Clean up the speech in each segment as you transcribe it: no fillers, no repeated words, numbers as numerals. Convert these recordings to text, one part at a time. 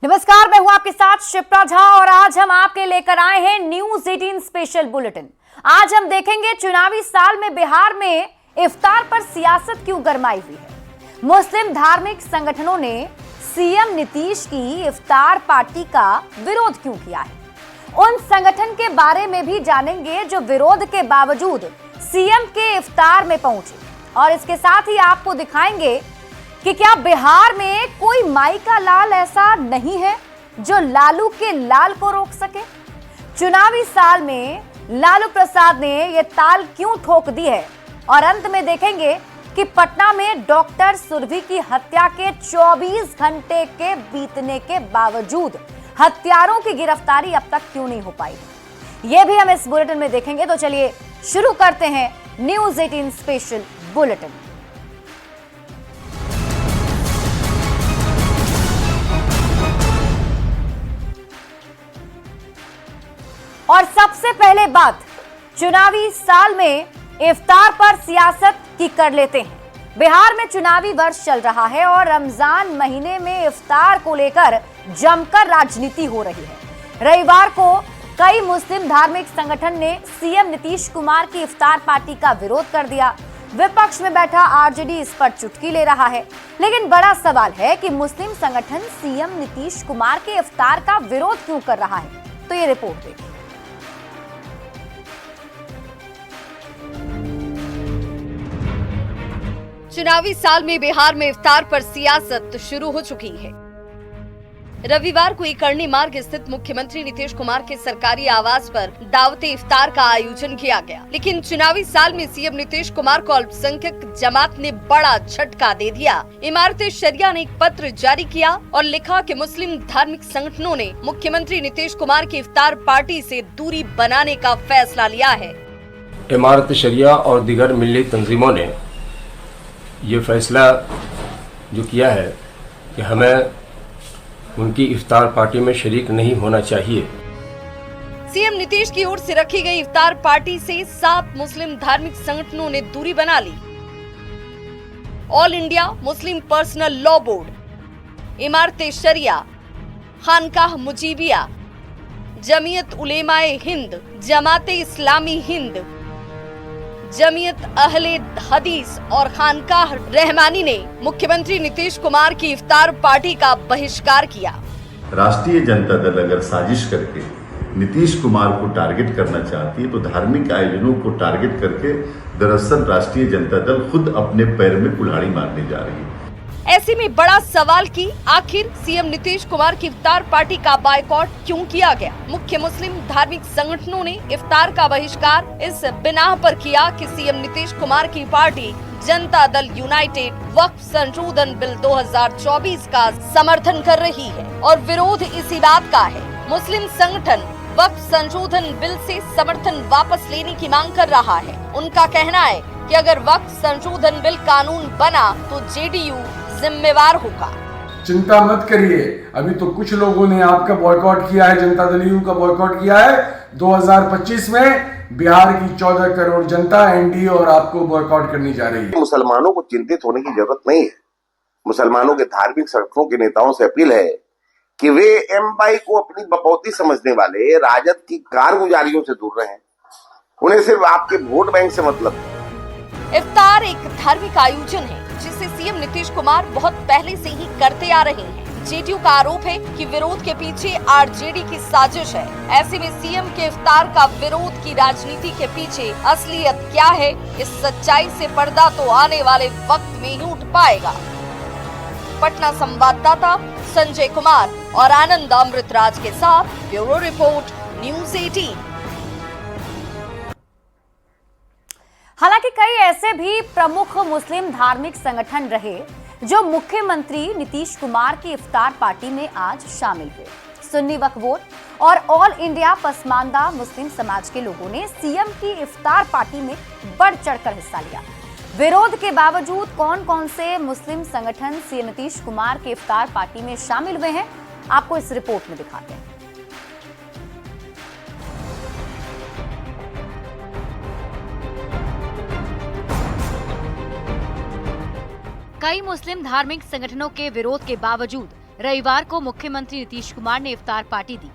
नमस्कार, मैं हूं आपके साथ शिप्रा झा और आज हम आपके लेकर आए हैं न्यूज 18 स्पेशल बुलेटिन। आज हम देखेंगे चुनावी साल में बिहार में इफ्तार पर सियासत क्यों गरमाई हुई है। मुस्लिम धार्मिक संगठनों ने सीएम नीतीश की इफ्तार पार्टी का विरोध क्यों किया है। उन संगठन के बारे में भी जानेंगे जो विरोध के बावजूद सीएम के इफ्तार में पहुंचे और इसके साथ ही आपको दिखाएंगे कि क्या बिहार में कोई माई का लाल ऐसा नहीं है जो लालू के लाल को रोक सके। चुनावी साल में लालू प्रसाद ने यह ताल क्यों ठोक दी है और अंत में देखेंगे कि पटना में डॉक्टर सुरभि की हत्या के 24 घंटे के बीतने के बावजूद हत्यारों की गिरफ्तारी अब तक क्यों नहीं हो पाई। यह भी हम इस बुलेटिन में देखेंगे। तो चलिए शुरू करते हैं न्यूज 18 स्पेशल बुलेटिन। और सबसे पहले बात चुनावी साल में इफ्तार पर सियासत की कर लेते हैं। बिहार में चुनावी वर्ष चल रहा है और रमजान महीने में इफ्तार को लेकर जमकर राजनीति हो रही है। रविवार को कई मुस्लिम धार्मिक संगठन ने सीएम नीतीश कुमार की इफ्तार पार्टी का विरोध कर दिया। विपक्ष में बैठा आरजेडी इस पर चुटकी ले रहा है, लेकिन बड़ा सवाल है कि मुस्लिम संगठन सीएम नीतीश कुमार के इफ्तार का विरोध क्यों कर रहा है। तो ये रिपोर्ट देखिए। चुनावी साल में बिहार में इफ्तार पर सियासत शुरू हो चुकी है। रविवार को करनी मार्ग स्थित मुख्यमंत्री नीतीश कुमार के सरकारी आवास पर दावते इफ्तार का आयोजन किया गया, लेकिन चुनावी साल में सीएम नीतीश कुमार को अल्पसंख्यक जमात ने बड़ा झटका दे दिया। इमारत शरिया ने एक पत्र जारी किया और लिखा कि मुस्लिम धार्मिक संगठनों ने मुख्यमंत्री नीतीश कुमार की इफ्तार पार्टी से दूरी बनाने का फैसला लिया है। इमारत शरिया और दीगर मिल्ली तंजीमों ने ये फैसला जो किया है कि हमें उनकी इफ्तार पार्टी में शरीक नहीं होना चाहिए। सीएम नीतीश की ओर से रखी गई इफ्तार पार्टी से 7 मुस्लिम धार्मिक संगठनों ने दूरी बना ली। All India Muslim personal law board, Imarat Sharia, Khanqah Mujibia, Jamiat उलेमाए Hind, जमाते इस्लामी हिंद, जमीयत अहले हदीस और खानकाह रहमानी ने मुख्यमंत्री नीतीश कुमार की इफ्तार पार्टी का बहिष्कार किया। राष्ट्रीय जनता दल अगर साजिश करके नीतीश कुमार को टारगेट करना चाहती है तो धार्मिक आयोजनों को टारगेट करके दरअसल राष्ट्रीय जनता दल खुद अपने पैर में कुल्हाड़ी मारने जा रही है। ऐसे में बड़ा सवाल कि आखिर सीएम नीतीश कुमार की इफ्तार पार्टी का बायकॉट क्यों किया गया। मुख्य मुस्लिम धार्मिक संगठनों ने इफ्तार का बहिष्कार इस बिना पर किया कि सीएम नीतीश कुमार की पार्टी जनता दल यूनाइटेड वक्फ संशोधन बिल 2024 का समर्थन कर रही है और विरोध इसी बात का है। मुस्लिम संगठन वक्फ संशोधन बिल से समर्थन वापस लेने की मांग कर रहा है। उनका कहना है कि अगर वक्फ संशोधन बिल कानून बना तो जेडीयू जिम्मेवार होगा। चिंता मत करिए, अभी तो कुछ लोगों ने आपका बॉयकॉट किया है, जनता दल यू का बॉयकॉट किया है। 2025 में बिहार की 14 करोड़ जनता एनडीए और आपको बॉयकॉट करनी जा रही है। मुसलमानों को चिंतित होने की जरूरत नहीं है। मुसलमानों के धार्मिक संगठनों के नेताओं से अपील है कि वे एमवाई को अपनी बपौती समझने वाले राजद की कारगुजारियों से दूर रहें। उन्हें सिर्फ आपके वोट बैंक से मतलब है। इफ्तार एक धार्मिक आयोजन है जिसे सीएम नीतीश कुमार बहुत पहले से ही करते आ रहे हैं। जेडीयू का आरोप है कि विरोध के पीछे आरजेडी की साजिश है। ऐसे में सीएम के इफ्तार का विरोध की राजनीति के पीछे असलियत क्या है, इस सच्चाई से पर्दा तो आने वाले वक्त में ही उठ पाएगा। पटना संवाददाता संजय कुमार और आनंद अमृतराज के साथ ब्यूरो रिपोर्ट न्यूज 18। हालांकि कई ऐसे भी प्रमुख मुस्लिम धार्मिक संगठन रहे जो मुख्यमंत्री नीतीश कुमार की इफ्तार पार्टी में आज शामिल हुए। सुन्नी वक्फ बोर्ड और ऑल इंडिया पसमानदा मुस्लिम समाज के लोगों ने सीएम की इफ्तार पार्टी में बढ़ चढ़कर हिस्सा लिया। विरोध के बावजूद कौन कौन से मुस्लिम संगठन सीएम नीतीश कुमार के इफ्तार पार्टी में शामिल हुए हैं, आपको इस रिपोर्ट में दिखाते हैं। कई मुस्लिम धार्मिक संगठनों के विरोध के बावजूद रविवार को मुख्यमंत्री नीतीश कुमार ने इफ्तार पार्टी दी।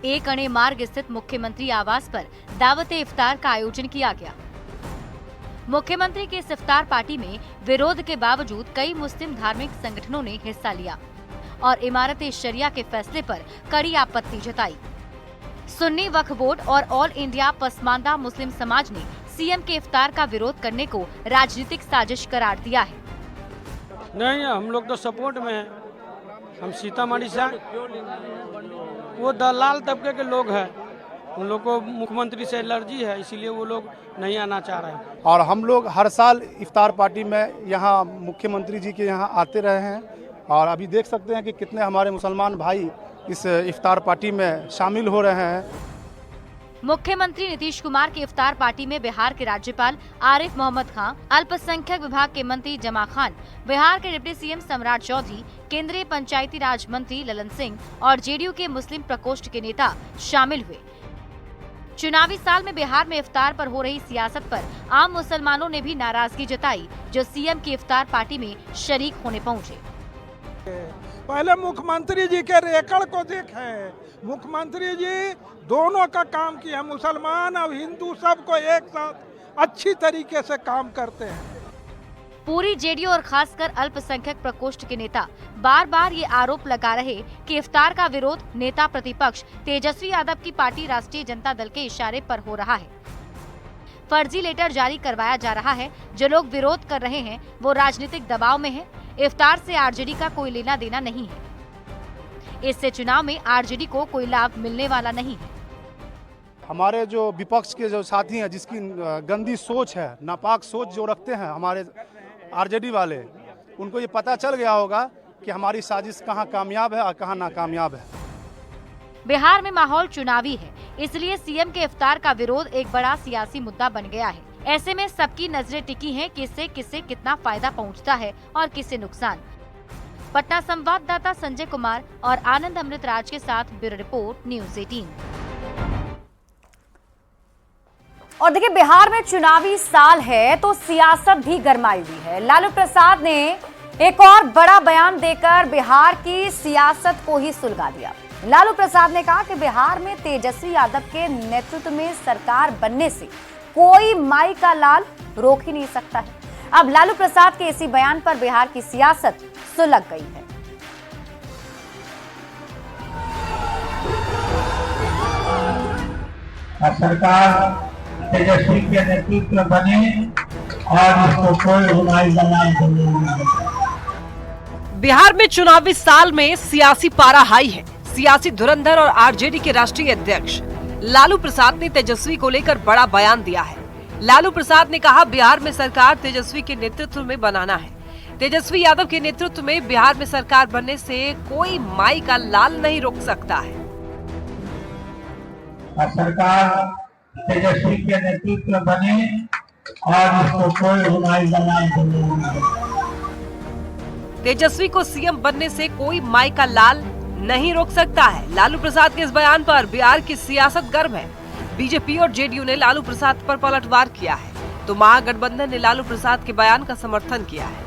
एक अणे मार्ग स्थित मुख्यमंत्री आवास पर दावते इफ्तार का आयोजन किया गया। मुख्यमंत्री की इस इफ्तार पार्टी में विरोध के बावजूद कई मुस्लिम धार्मिक संगठनों ने हिस्सा लिया और इमारत शरिया के फैसले पर कड़ी आपत्ति जताई। सुन्नी वक्फ बोर्ड और ऑल इंडिया पसमानदा मुस्लिम समाज ने सीएम के इफ्तार का विरोध करने को राजनीतिक साजिश करार दिया है। नहीं, हम लोग तो सपोर्ट में हैं। हम सीतामढ़ी से, वो दलाल तबके के लोग हैं, उन लोग को मुख्यमंत्री से एलर्जी है, इसीलिए वो लोग नहीं आना चाह रहे हैं। और हम लोग हर साल इफ्तार पार्टी में यहाँ मुख्यमंत्री जी के यहाँ आते रहे हैं और अभी देख सकते हैं कि कितने हमारे मुसलमान भाई इस इफ्तार पार्टी में शामिल हो रहे हैं। मुख्यमंत्री नीतीश कुमार की इफ्तार पार्टी में बिहार के राज्यपाल आरिफ मोहम्मद खान, अल्पसंख्यक विभाग के मंत्री जमा खान, बिहार के डिप्टी सीएम सम्राट चौधरी, केंद्रीय पंचायती राज मंत्री ललन सिंह और जेडीयू के मुस्लिम प्रकोष्ठ के नेता शामिल हुए। चुनावी साल में बिहार में इफ्तार पर हो रही सियासत पर आम मुसलमानों ने भी नाराजगी जताई, जो सीएम की इफ्तार पार्टी में शरीक होने पहुंचे। पहले मुख्यमंत्री जी के रेकड़ को देखें। मुख्यमंत्री जी दोनों का काम किया, मुसलमान और हिंदू सबको एक साथ अच्छी तरीके से काम करते हैं। पूरी जेडीयू और खासकर अल्पसंख्यक प्रकोष्ठ के नेता बार बार ये आरोप लगा रहे कि इफ्तार का विरोध नेता प्रतिपक्ष तेजस्वी यादव की पार्टी राष्ट्रीय जनता दल के इशारे पर हो रहा है। फर्जी लेटर जारी करवाया जा रहा है। जो लोग विरोध कर रहे हैं वो राजनीतिक दबाव में है। इफ्तार से आरजेडी का कोई लेना देना नहीं है। इससे चुनाव में आरजेडी को कोई लाभ मिलने वाला नहीं है। हमारे जो विपक्ष के जो साथी हैं, जिसकी गंदी सोच है, नापाक सोच जो रखते हैं हमारे आरजेडी वाले, उनको ये पता चल गया होगा कि हमारी साजिश कहाँ कामयाब है और कहाँ नाकामयाब है। बिहार में माहौल चुनावी है, इसलिए सीएम के इफ्तार का विरोध एक बड़ा सियासी मुद्दा बन गया है। ऐसे में सबकी नजरें टिकी हैं कि इससे किससे कितना फायदा पहुंचता है और किससे नुकसान। पटना संवाददाता संजय कुमार और आनंद अमृतराज के साथ ब्यूरो रिपोर्ट, न्यूज़ 18। और देखिए, बिहार में चुनावी साल है तो सियासत भी गरमाई हुई है। लालू प्रसाद ने एक और बड़ा बयान देकर बिहार की सियासत को ही सुलगा दिया। लालू प्रसाद ने कहा कि बिहार में तेजस्वी यादव के नेतृत्व में सरकार बनने से कोई माई का लाल रोक ही नहीं सकता है। अब लालू प्रसाद के इसी बयान पर बिहार की सियासत सुलग गई है। सरकार तेजस्वी के नेतृत्व बने और इसको कोई माई का लाल नहीं। बिहार में चुनावी साल में सियासी पारा हाई है। सियासी धुरंधर और आरजेडी के राष्ट्रीय अध्यक्ष लालू प्रसाद ने तेजस्वी को लेकर बड़ा बयान दिया है। लालू प्रसाद ने कहा, बिहार में सरकार तेजस्वी के नेतृत्व में बनाना है। तेजस्वी यादव के नेतृत्व में बिहार में सरकार बनने से कोई माई का लाल नहीं रोक सकता है। सरकार तेजस्वी के नेतृत्व बने और इसको कोई माई का लाल नहीं। तेजस्वी को सीएम बनने से कोई माई का लाल नहीं रोक सकता है। लालू प्रसाद के इस बयान पर बिहार की सियासत गर्म है। बीजेपी और जेडीयू ने लालू प्रसाद पर पलटवार किया है, तो महागठबंधन ने लालू प्रसाद के बयान का समर्थन किया है।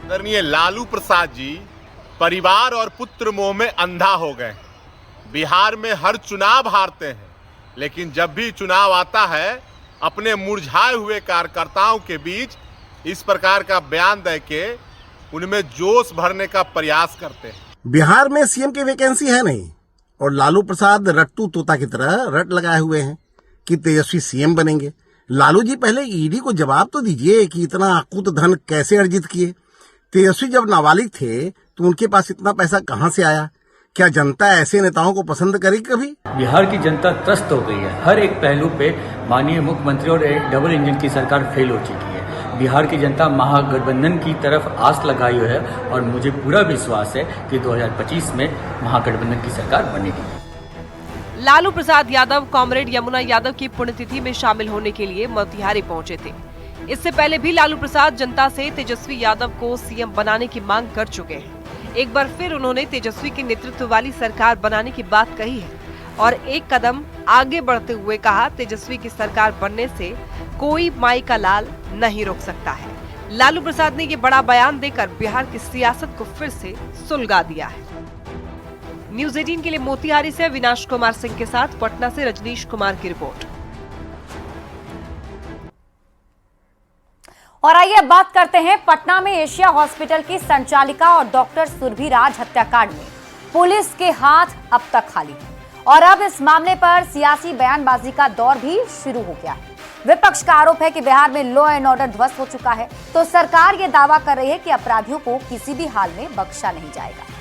आदरणीय लालू प्रसाद जी परिवार और पुत्र मोह में अंधा हो गए। बिहार में हर चुनाव हारते हैं, लेकिन जब भी चुनाव आता है अपने मुरझाए हुए कार्यकर्ताओं के बीच इस प्रकार का बयान देके उनमें जोश भरने का प्रयास करते हैं। बिहार में सीएम की वैकेंसी है नहीं और लालू प्रसाद रट्टू तोता की तरह रट लगाए हुए हैं कि तेजस्वी सीएम बनेंगे। लालू जी पहले ईडी को जवाब तो दीजिए कि इतना अकूत धन कैसे अर्जित किए। तेजस्वी जब नाबालिग थे तो उनके पास इतना पैसा कहां से आया? क्या जनता ऐसे नेताओं को पसंद करेगी कभी? बिहार की जनता त्रस्त हो गई है। हर एक पहलू पे माननीय मुख्यमंत्री और एक डबल इंजन की सरकार फेल हो चुकी है। बिहार की जनता महागठबंधन की तरफ आस लगाई हुई है और मुझे पूरा विश्वास है कि 2025 में महागठबंधन की सरकार बनेगी। लालू प्रसाद यादव कॉमरेड यमुना यादव की पुण्यतिथि में शामिल होने के लिए मोतिहारी पहुंचे थे। इससे पहले भी लालू प्रसाद जनता से तेजस्वी यादव को सीएम बनाने की मांग कर चुके हैं। एक बार फिर उन्होंने तेजस्वी के नेतृत्व वाली सरकार बनाने की बात कही है और एक कदम आगे बढ़ते हुए कहा, तेजस्वी की सरकार बनने से कोई माई का लाल नहीं रोक सकता है। लालू प्रसाद ने ये बड़ा बयान देकर बिहार की सियासत को फिर से सुलगा दिया है। न्यूज़ 18 के लिए मोतिहारी से अविनाश कुमार सिंह के साथ पटना से रजनीश कुमार की रिपोर्ट। और आइए अब बात करते हैं पटना में एशिया हॉस्पिटल की संचालिका और डॉक्टर सुरभि राज हत्याकांड में पुलिस के हाथ अब तक खाली है और अब इस मामले पर सियासी बयानबाजी का दौर भी शुरू हो गया है। विपक्ष का आरोप है कि बिहार में लॉ एंड ऑर्डर ध्वस्त हो चुका है, तो सरकार ये दावा कर रही है कि अपराधियों को किसी भी हाल में बख्शा नहीं जाएगा।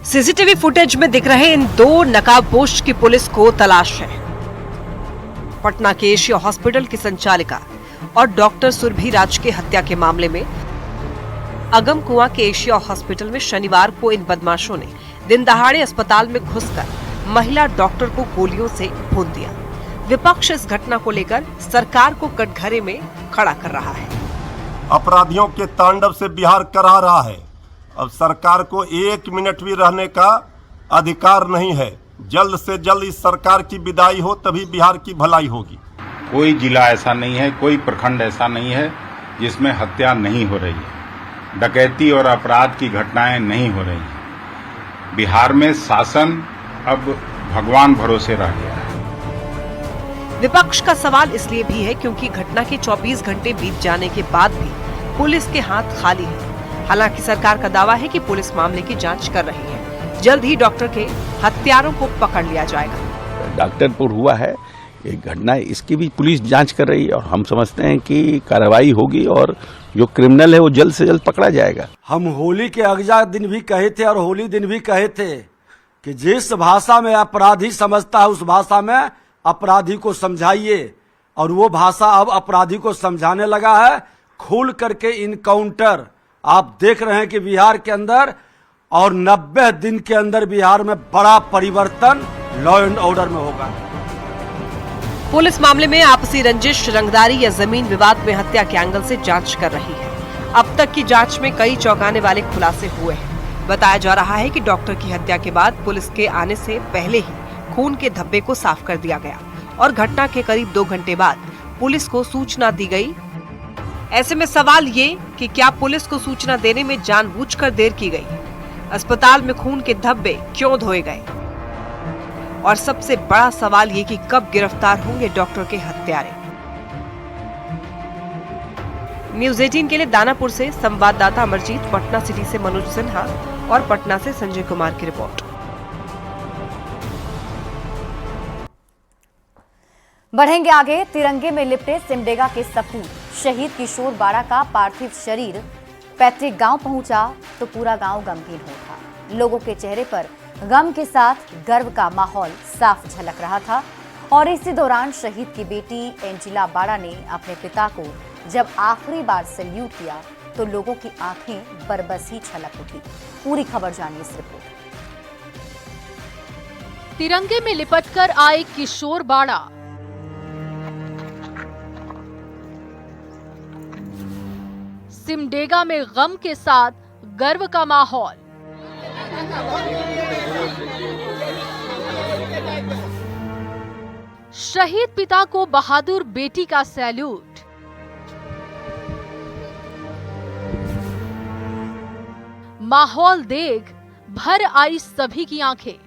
सीसीटीवी फुटेज में दिख रहे इन दो नकाबपोश की पुलिस को तलाश है। पटना के एशिया हॉस्पिटल की संचालिका और डॉक्टर सुरभि राज की हत्या के मामले में अगम कुआं के एशिया हॉस्पिटल में शनिवार को इन बदमाशों ने दिन दहाड़े अस्पताल में घुसकर महिला डॉक्टर को गोलियों से भून दिया। विपक्ष इस घटना को लेकर सरकार को कटघरे में खड़ा कर रहा है। अपराधियों के तांडव से बिहार करा रहा है। अब सरकार को 1 मिनट भी रहने का अधिकार नहीं है। जल्द से जल्द इस सरकार की विदाई हो, तभी बिहार की भलाई होगी। कोई जिला ऐसा नहीं है, कोई प्रखंड ऐसा नहीं है जिसमें हत्या नहीं हो रही है, डकैती और अपराध की घटनाएं नहीं हो रही हैं। बिहार में शासन अब भगवान भरोसे रह गया है। विपक्ष का सवाल इसलिए भी है क्योंकि घटना के 24 घंटे बीत जाने के बाद भी पुलिस के हाथ खाली है। हालांकि सरकार का दावा है कि पुलिस मामले की जांच कर रही है। जल्द ही डॉक्टर के हत्यारों को पकड़ लिया जाएगा। डॉक्टर पर हुआ है एक घटना, इसकी भी पुलिस जांच कर रही है और हम समझते हैं कि कार्रवाई होगी और जो क्रिमिनल है वो जल्द से जल्द पकड़ा जाएगा। हम होली के अगजा दिन भी कहे थे और होली दिन भी कहे थे कि जिस भाषा में अपराधी समझता है उस भाषा में अपराधी को समझाइए, और वो भाषा अब अपराधी को समझाने लगा है। खुल करके इनकाउंटर आप देख रहे हैं कि बिहार के अंदर, और 90 दिन के अंदर बिहार में बड़ा परिवर्तन लॉ एंड ऑर्डर में होगा। पुलिस मामले में आपसी रंजिश, रंगदारी या जमीन विवाद में हत्या के एंगल से जांच कर रही है। अब तक की जांच में कई चौंकाने वाले खुलासे हुए हैं। बताया जा रहा है कि डॉक्टर की हत्या के बाद पुलिस के आने से पहले ही खून के धब्बे को साफ कर दिया गया और घटना के करीब 2 घंटे बाद पुलिस को सूचना दी गई। ऐसे में सवाल ये कि क्या पुलिस को सूचना देने में जानबूझकर देर की गई? अस्पताल में खून के धब्बे क्यों धोए गए? और सबसे बड़ा सवाल ये कि कब गिरफ्तार होंगे डॉक्टर के हत्यारे? न्यूज़ 18 के लिए दानापुर से संवाददाता अमरजीत, पटना सिटी से मनोज सिन्हा और पटना से संजय कुमार की रिपोर्ट। बढ़ेंगे आगे। तिरंगे में लिपटे सिमडेगा के सपूत शहीद किशोर बाड़ा का पार्थिव शरीर पैतृक गांव पहुंचा तो पूरा गांव गमगीन हो उठा। लोगों के चेहरे पर गम के साथ गर्व का माहौल साफ झलक रहा था। और इसी दौरान शहीद की बेटी एंजिला बाड़ा ने अपने पिता को जब आखिरी बार सैल्यूट किया तो लोगों की आंखें बरबस ही छलक उठी। पूरी खबर जानिए इस रिपोर्ट। तिरंगे में लिपटकर आए किशोर बाड़ा। सिमडेगा में गम के साथ गर्व का माहौल। शहीद पिता को बहादुर बेटी का सैल्यूट। माहौल देख भर आई सभी की आंखें।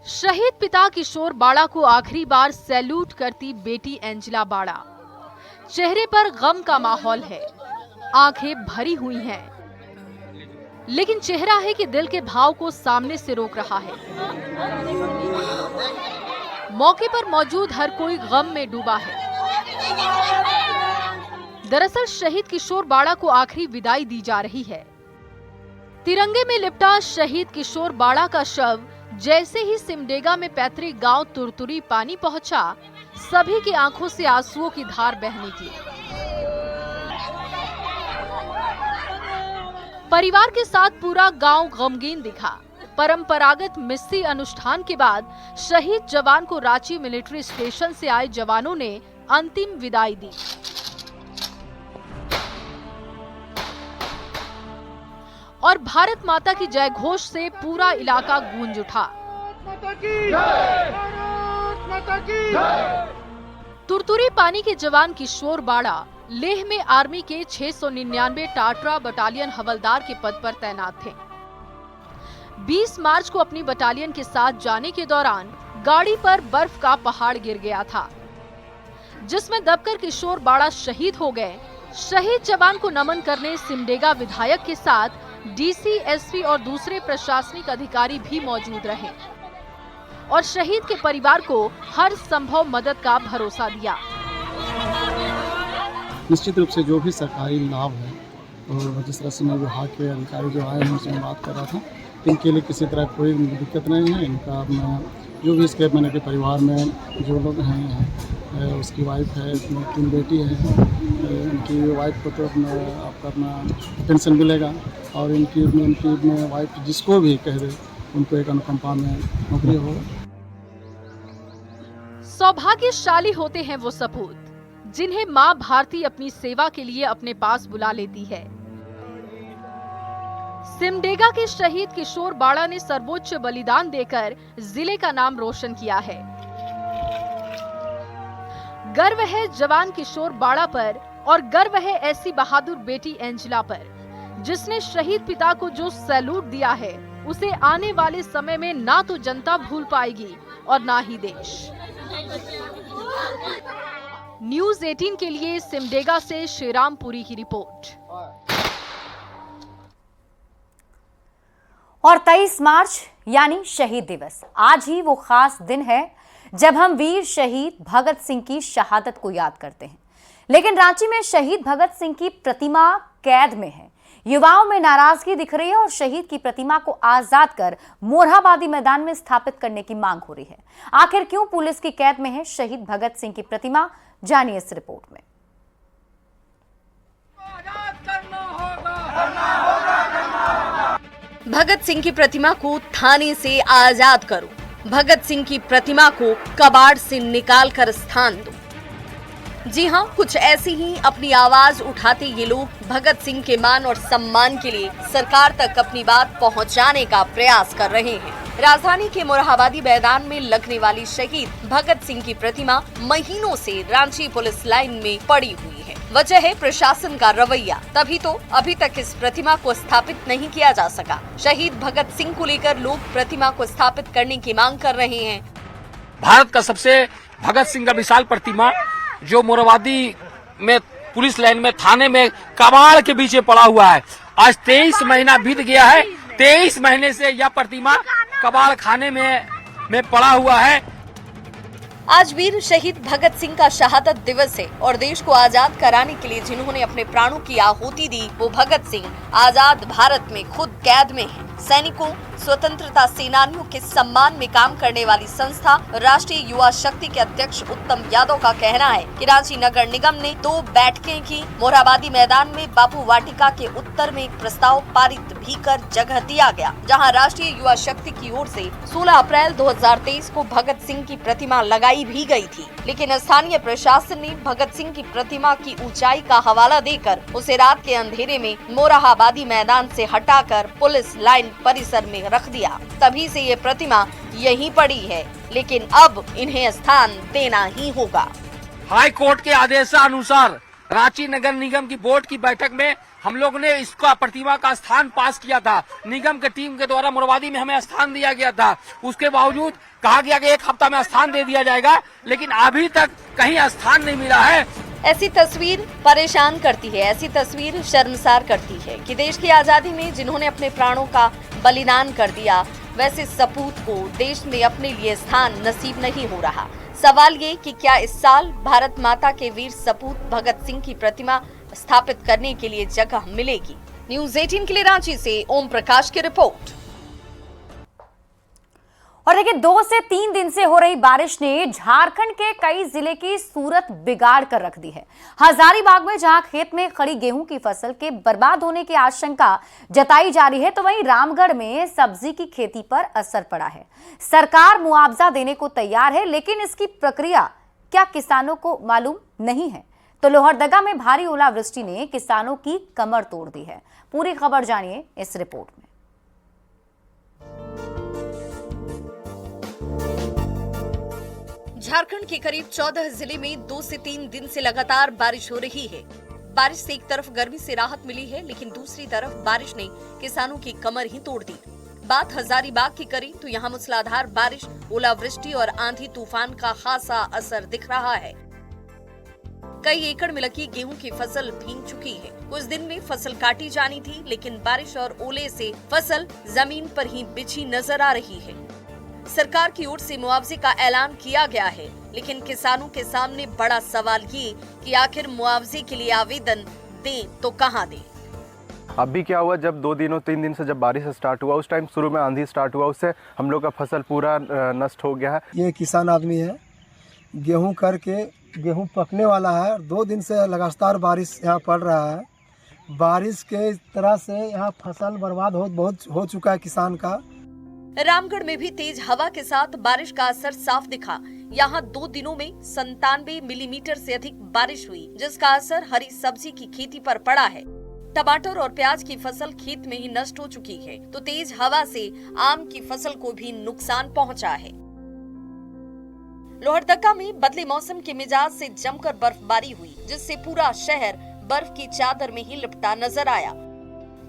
शहीद पिता किशोर बाड़ा को आखिरी बार सैल्यूट करती बेटी एंजिला बाड़ा। चेहरे पर गम का माहौल है, आंखें भरी हुई हैं, लेकिन चेहरा है कि दिल के भाव को सामने से रोक रहा है। मौके पर मौजूद हर कोई गम में डूबा है। दरअसल शहीद किशोर बाड़ा को आखिरी विदाई दी जा रही है। तिरंगे में लिपटा शहीद किशोर बाड़ा का शव जैसे ही सिमडेगा में पैतृक गांव तुरतुरी पानी पहुंचा, सभी की आंखों से आंसुओं की धार बहने की। परिवार के साथ पूरा गांव गमगीन दिखा। परंपरागत मिस्सी अनुष्ठान के बाद शहीद जवान को रांची मिलिट्री स्टेशन से आए जवानों ने अंतिम विदाई दी। और भारत माता की जय घोष से पूरा इलाका गूंज उठा। तुरतुरी पानी के जवान किशोर बाड़ा लेह में आर्मी के 699 टाटरा बटालियन हवलदार के पद पर तैनात थे। 20 मार्च को अपनी बटालियन के साथ जाने के दौरान गाड़ी पर बर्फ का पहाड़ गिर गया था, जिसमें दबकर किशोर बाड़ा शहीद हो गए। शहीद जवान को नमन करने सिमडेगा विधायक के साथ डीसी, एसपी और दूसरे प्रशासनिक अधिकारी भी मौजूद रहे और शहीद के परिवार को हर संभव मदद का भरोसा दिया। निश्चित रूप से जो भी सरकारी लाभ है और जिस तरह से विभाग के अधिकारी जो आए हैं उनसे मैं बात कर रहा था, इनके लिए किसी तरह कोई दिक्कत नहीं है। इनका अपना जो भी इसके मैंने के परिवार में जो लोग हैं, उसकी वाइफ है, 3 बेटी है, उनकी वाइफ को तो अपना पेंशन मिलेगा और इनकी वाइफ जिसको भी कह दे उनको एक अनुकंपा में नौकरी हो। सौभाग्यशाली होते हैं वो सपूत जिन्हें मां भारती अपनी सेवा के लिए अपने पास बुला लेती है। सिमडेगा के शहीद किशोर बाड़ा ने सर्वोच्च बलिदान देकर जिले का नाम रोशन किया है। गर्व है जवान किशोर बाड़ा पर और गर्व है ऐसी बहादुर बेटी एंजिला पर, जिसने शहीद पिता को जो सैल्यूट दिया है उसे आने वाले समय में ना तो जनता भूल पाएगी और ना ही देश। न्यूज़ 18 के लिए सिमडेगा से श्रीराम पुरी की रिपोर्ट। और 23 मार्च यानी शहीद दिवस, आज ही वो खास दिन है जब हम वीर शहीद भगत सिंह की शहादत को याद करते हैं। लेकिन रांची में शहीद भगत सिंह की प्रतिमा कैद में है। युवाओं में नाराजगी दिख रही है और शहीद की प्रतिमा को आजाद कर मोरहाबादी मैदान में स्थापित करने की मांग हो रही है। आखिर क्यों पुलिस की कैद में है शहीद भगत सिंह की प्रतिमा, जानिए इस रिपोर्ट में। भगत सिंह की प्रतिमा को थाने से आजाद करो, भगत सिंह की प्रतिमा को कबाड़ से निकाल कर स्थान दो। जी हां, कुछ ऐसे ही अपनी आवाज उठाते ये लोग भगत सिंह के मान और सम्मान के लिए सरकार तक अपनी बात पहुंचाने का प्रयास कर रहे हैं। राजधानी के मोरहाबादी मैदान में लगने वाली शहीद भगत सिंह की प्रतिमा महीनों से रांची पुलिस लाइन में पड़ी हुई है। वजह है प्रशासन का रवैया, तभी तो अभी तक इस प्रतिमा को स्थापित नहीं किया जा सका। शहीद भगत सिंह को लेकर लोग प्रतिमा को स्थापित करने की मांग कर रहे हैं। भारत का सबसे भगत सिंह का विशाल प्रतिमा जो मोरहाबादी में पुलिस लाइन में थाने में कबाड़ के बीच पड़ा हुआ है, आज 23 महीना बीत गया है। 23 महीने से यह प्रतिमा कबाड़ खाने में पड़ा हुआ है। आज वीर शहीद भगत सिंह का शहादत दिवस है और देश को आजाद कराने के लिए जिन्होंने अपने प्राणों की आहुति दी, वो भगत सिंह आजाद भारत में खुद कैद में हैं। सैनिकों, स्वतंत्रता सेनानियों के सम्मान में काम करने वाली संस्था राष्ट्रीय युवा शक्ति के अध्यक्ष उत्तम यादव का कहना है कि रांची नगर निगम ने 2 बैठकें की। मोरहाबादी मैदान में बापू वाटिका के उत्तर में एक प्रस्ताव पारित भी कर जगह दिया गया, जहां राष्ट्रीय युवा शक्ति की ओर से 16 अप्रैल 2023 को भगत सिंह की प्रतिमा लगाई भी गई थी। लेकिन स्थानीय प्रशासन ने भगत सिंह की प्रतिमा की ऊंचाई का हवाला देकर उसे रात के अंधेरे में मोरहाबादी मैदान से हटाकर पुलिस लाइन परिसर में रख दिया। तभी से ये प्रतिमा यहीं पड़ी है, लेकिन अब इन्हें स्थान देना ही होगा। हाई कोर्ट के आदेशानुसार रांची नगर निगम की बोर्ड की बैठक में हम लोग ने इसका प्रतिमा का स्थान पास किया था। निगम के टीम के द्वारा मोरहाबादी में हमें स्थान दिया गया था। उसके बावजूद कहा गया कि 1 हफ्ता में स्थान दे दिया जाएगा, लेकिन अभी तक कहीं स्थान नहीं मिला है। ऐसी तस्वीर परेशान करती है, ऐसी तस्वीर शर्मसार करती है कि देश की आजादी में जिन्होंने अपने प्राणों का बलिदान कर दिया, वैसे सपूत को देश में अपने लिए स्थान नसीब नहीं हो रहा। सवाल ये कि क्या इस साल भारत माता के वीर सपूत भगत सिंह की प्रतिमा स्थापित करने के लिए जगह मिलेगी। न्यूज़ 18 के लिए रांची से ओम प्रकाश की रिपोर्ट। और देखिए, 2 से 3 दिन से हो रही बारिश ने झारखंड के कई जिले की सूरत बिगाड़ कर रख दी है। हजारीबाग में जहां खेत में खड़ी गेहूं की फसल के बर्बाद होने की आशंका जताई जा रही है, तो वहीं रामगढ़ में सब्जी की खेती पर असर पड़ा है। सरकार मुआवजा देने को तैयार है, लेकिन इसकी प्रक्रिया क्या किसानों को मालूम नहीं है। तो लोहरदगा में भारी ओलावृष्टि ने किसानों की कमर तोड़ दी है। पूरी खबर जानिए इस रिपोर्ट में। झारखंड के करीब 14 जिले में 2 से 3 दिन से लगातार बारिश हो रही है। बारिश से एक तरफ गर्मी से राहत मिली है, लेकिन दूसरी तरफ बारिश ने किसानों की कमर ही तोड़ दी। बात हजारीबाग की करें तो यहाँ मूसलाधार बारिश, ओलावृष्टि और आंधी तूफान का खासा असर दिख रहा है। कई एकड़ में लगी गेहूं की फसल भीग चुकी है। कुछ दिन में फसल काटी जानी थी, लेकिन बारिश और ओले से फसल जमीन पर ही बिछी नजर आ रही है। सरकार की ओर से मुआवजे का ऐलान किया गया है, लेकिन किसानों के सामने बड़ा सवाल ये कि आखिर मुआवजे के लिए आवेदन दें तो कहां दें। अभी क्या हुआ, जब 2-3 दिन से जब बारिश स्टार्ट हुआ, उस टाइम शुरू में आंधी स्टार्ट हुआ, उससे हम लोग का फसल पूरा नष्ट हो गया है। ये किसान आदमी है, गेहूं करके गेहूं पकने वाला है। 2 दिन से लगातार बारिश यहाँ पड़ रहा है। बारिश के तरह से यहाँ फसल बर्बाद बहुत हो चुका है किसान का। रामगढ़ में भी तेज हवा के साथ बारिश का असर साफ दिखा। यहाँ 2 दिनों में 97 मिलीमीटर से अधिक बारिश हुई, जिसका असर हरी सब्जी की खेती पर पड़ा है। टमाटर और प्याज की फसल खेत में ही नष्ट हो चुकी है, तो तेज हवा से आम की फसल को भी नुकसान पहुँचा है। लोहरदगा में बदले मौसम के मिजाज से जमकर बर्फबारी हुई, जिससे पूरा शहर बर्फ की चादर में ही लिपटा नजर आया।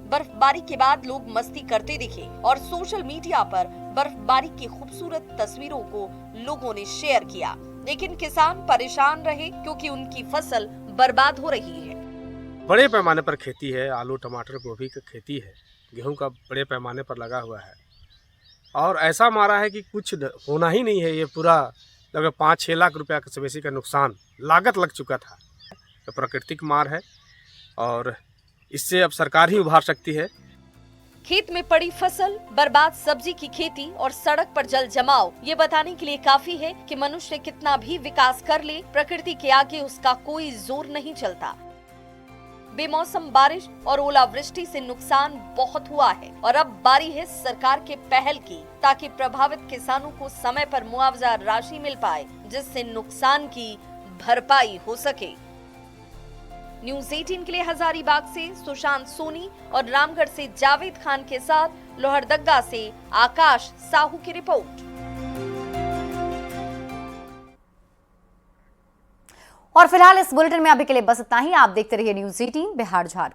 बर्फबारी के बाद लोग मस्ती करते दिखे और सोशल मीडिया पर बर्फबारी की खूबसूरत तस्वीरों को लोगों ने शेयर किया, लेकिन किसान परेशान रहे क्योंकि उनकी फसल बर्बाद हो रही है। बड़े पैमाने पर खेती है, आलू टमाटर गोभी की खेती है, गेहूं का बड़े पैमाने पर लगा हुआ है और ऐसा मारा है कि कुछ होना ही नहीं है। ये पूरा लगभग 5-6 लाख रुपया से बेसी का नुकसान लागत लग चुका था। तो प्राकृतिक मार है और इससे अब सरकार ही उभार सकती है। खेत में पड़ी फसल, बर्बाद सब्जी की खेती और सड़क पर जल जमाव ये बताने के लिए काफी है कि मनुष्य कितना भी विकास कर ले, प्रकृति के आगे उसका कोई जोर नहीं चलता। बेमौसम बारिश और ओलावृष्टि से नुकसान बहुत हुआ है और अब बारी है सरकार के पहल की, ताकि प्रभावित किसानों को समय पर मुआवजा राशि मिल पाए, जिससे नुकसान की भरपाई हो सके। न्यूज़ 18 के लिए हजारीबाग से सुशांत सोनी और रामगढ़ से जावेद खान के साथ लोहरदगा से आकाश साहू की रिपोर्ट। और फिलहाल इस बुलेटिन में अभी के लिए बस इतना ही। आप देखते रहिए न्यूज़ 18 बिहार झारखंड।